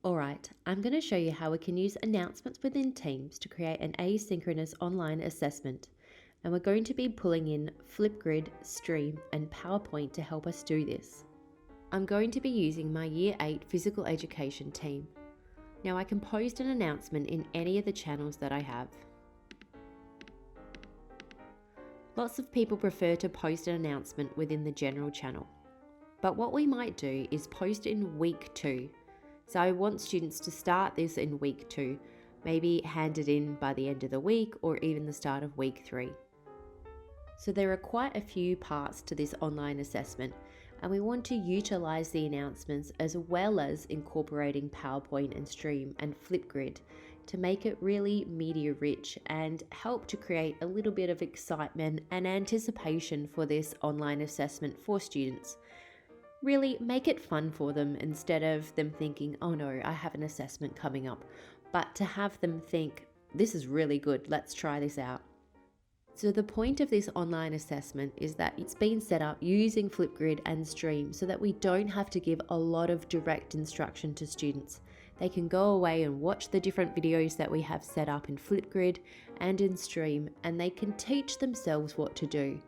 Alright, I'm going to show you how we can use announcements within Teams to create an asynchronous online assessment. And we're going to be pulling in Flipgrid, Stream and PowerPoint to help us do this. I'm going to be using my Year 8 Physical Education team. Now I can post an announcement in any of the channels that I have. Lots of people prefer to post an announcement within the general channel. But what we might do is post in week 2. So I want students to start this in week 2, maybe hand it in by the end of the week or even the start of week 3. So there are quite a few parts to this online assessment, and we want to utilize the announcements as well as incorporating PowerPoint and Stream and Flipgrid to make it really media rich and help to create a little bit of excitement and anticipation for this online assessment for students. Really make it fun for them instead of them thinking, oh no, I have an assessment coming up, but to have them think, this is really good, let's try this out. So the point of this online assessment is that it's been set up using Flipgrid and Stream so that we don't have to give a lot of direct instruction to students. They can go away and watch the different videos that we have set up in Flipgrid and in Stream, and they can teach themselves what to do.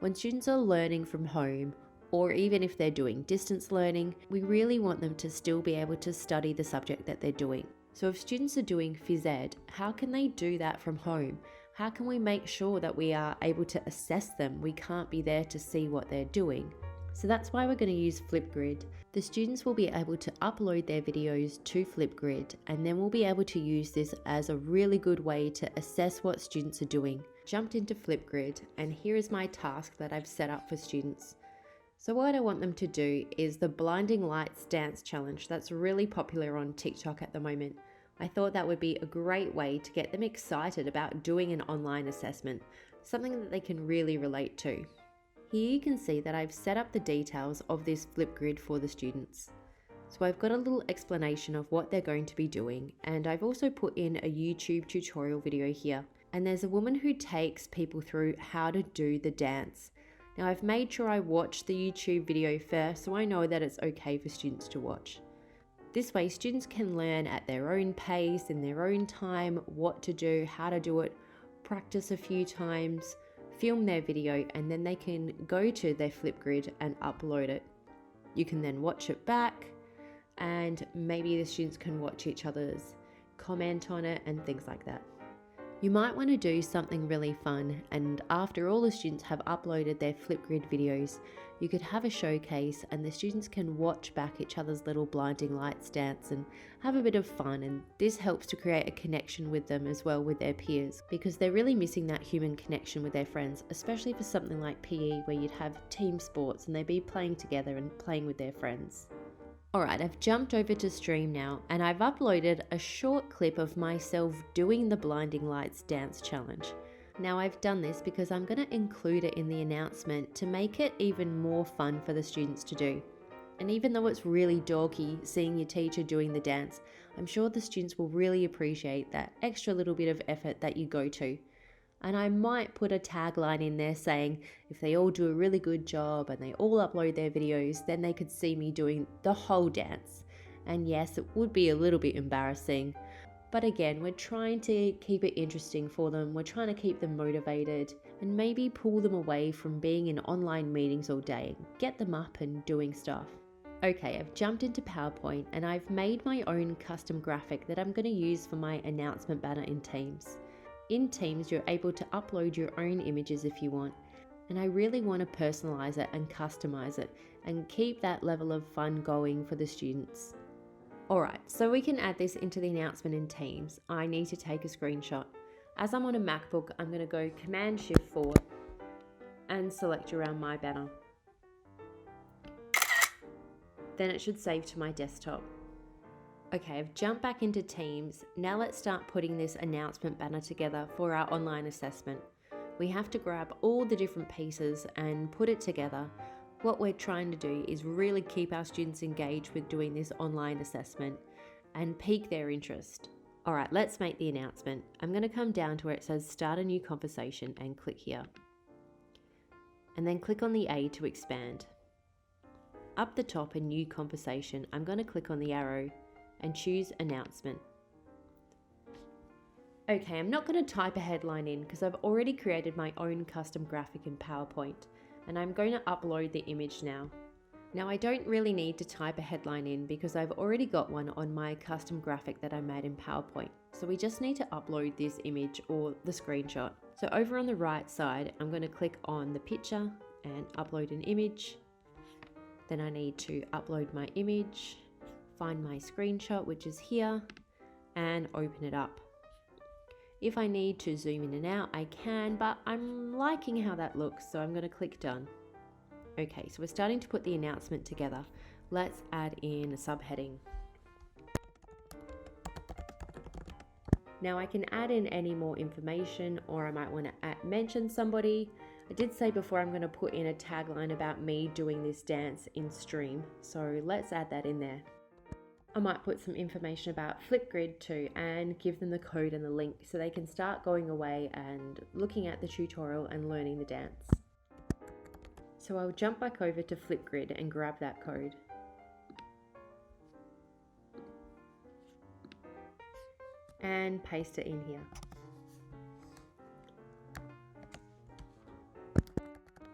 When students are learning from home, or even if they're doing distance learning, we really want them to still be able to study the subject that they're doing. So if students are doing phys ed, how can they do that from home? How can we make sure that we are able to assess them? We can't be there to see what they're doing. So that's why we're going to use Flipgrid. The students will be able to upload their videos to Flipgrid, and then we'll be able to use this as a really good way to assess what students are doing. Jumped into Flipgrid, and here is my task that I've set up for students. So what I want them to do is the blinding lights dance challenge that's really popular on TikTok at the moment. I thought that would be a great way to get them excited about doing an online assessment, something that they can really relate to. Here you can see that I've set up the details of this Flipgrid for the students. So I've got a little explanation of what they're going to be doing, and I've also put in a YouTube tutorial video here. And there's a woman who takes people through how to do the dance. Now I've made sure I watch the YouTube video first so I know that it's okay for students to watch. This way students can learn at their own pace, in their own time, what to do, how to do it, practice a few times, film their video, and then they can go to their Flipgrid and upload it. You can then watch it back, and maybe the students can watch each other's, comment on it and things like that. You might want to do something really fun, and after all the students have uploaded their Flipgrid videos, you could have a showcase and the students can watch back each other's little blinding lights dance and have a bit of fun, and this helps to create a connection with them as well with their peers, because they're really missing that human connection with their friends, especially for something like PE where you'd have team sports and they'd be playing together and playing with their friends. Alright, I've jumped over to Stream now, and I've uploaded a short clip of myself doing the blinding lights dance challenge. Now I've done this because I'm going to include it in the announcement to make it even more fun for the students to do. And even though it's really dorky seeing your teacher doing the dance, I'm sure the students will really appreciate that extra little bit of effort that you go to. And I might put a tagline in there saying, if they all do a really good job and they all upload their videos, then they could see me doing the whole dance. And yes, it would be a little bit embarrassing. But again, we're trying to keep it interesting for them. We're trying to keep them motivated and maybe pull them away from being in online meetings all day and get them up and doing stuff. Okay, I've jumped into PowerPoint and I've made my own custom graphic that I'm going to use for my announcement banner in Teams. In Teams, you're able to upload your own images if you want, and I really want to personalize it and customize it and keep that level of fun going for the students. Alright, so we can add this into the announcement in Teams. I need to take a screenshot. As I'm on a MacBook, I'm going to go Command-Shift-4 and select around my banner. Then it should save to my desktop. Okay, I've jumped back into Teams. Now let's start putting this announcement banner together for our online assessment. We have to grab all the different pieces and put it together. What we're trying to do is really keep our students engaged with doing this online assessment and pique their interest. All right, let's make the announcement. I'm going to come down to where it says start a new conversation and click here. And then click on the A to expand. Up the top in new conversation, I'm going to click on the arrow and choose announcement. Okay, I'm not going to type a headline in because I've already created my own custom graphic in PowerPoint, and I'm going to upload the image now. Now I don't really need to type a headline in because I've already got one on my custom graphic that I made in PowerPoint. So we just need to upload this image or the screenshot. So over on the right side, I'm going to click on the picture and upload an image. Then I need to upload my image, find my screenshot, which is here, and open it up. If I need to zoom in and out, I can, but I'm liking how that looks, so I'm going to click done. Okay, so we're starting to put the announcement together. Let's add in a subheading. Now I can add in any more information, or I might want to mention somebody. I did say before I'm going to put in a tagline about me doing this dance in stream, so let's add that in there. I might put some information about Flipgrid too and give them the code and the link so they can start going away and looking at the tutorial and learning the dance. So I'll jump back over to Flipgrid and grab that code. And paste it in here.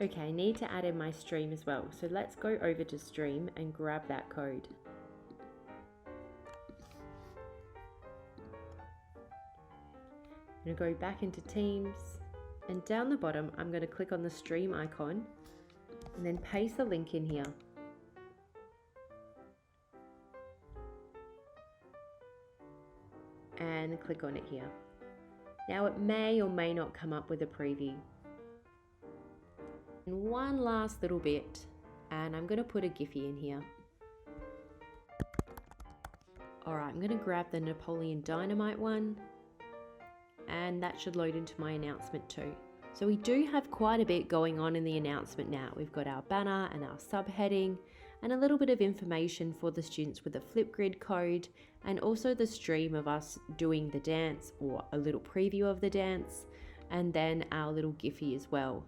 Okay, I need to add in my stream as well. So let's go over to stream and grab that code. I'm going to go back into Teams, and down the bottom I'm going to click on the stream icon and then paste the link in here. And click on it here. Now it may or may not come up with a preview. And one last little bit, and I'm going to put a Giphy in here. Alright, I'm going to grab the Napoleon Dynamite one, and that should load into my announcement too. So we do have quite a bit going on in the announcement now. We've got our banner and our subheading and a little bit of information for the students with the Flipgrid code, and also the stream of us doing the dance or a little preview of the dance, and then our little Giphy as well.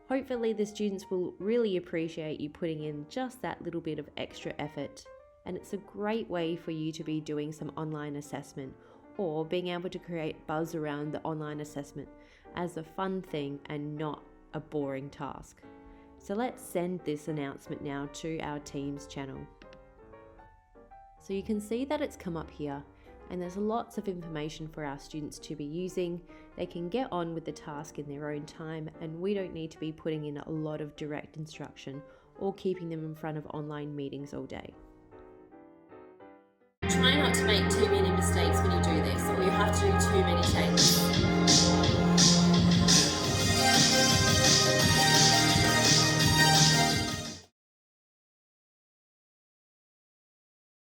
Hopefully the students will really appreciate you putting in just that little bit of extra effort, and it's a great way for you to be doing some online assessment or being able to create buzz around the online assessment as a fun thing and not a boring task. So let's send this announcement now to our Teams channel. So you can see that it's come up here, and there's lots of information for our students to be using. They can get on with the task in their own time, and we don't need to be putting in a lot of direct instruction or keeping them in front of online meetings all day. Try not to make too many mistakes when you do this, or you have to do too many takes.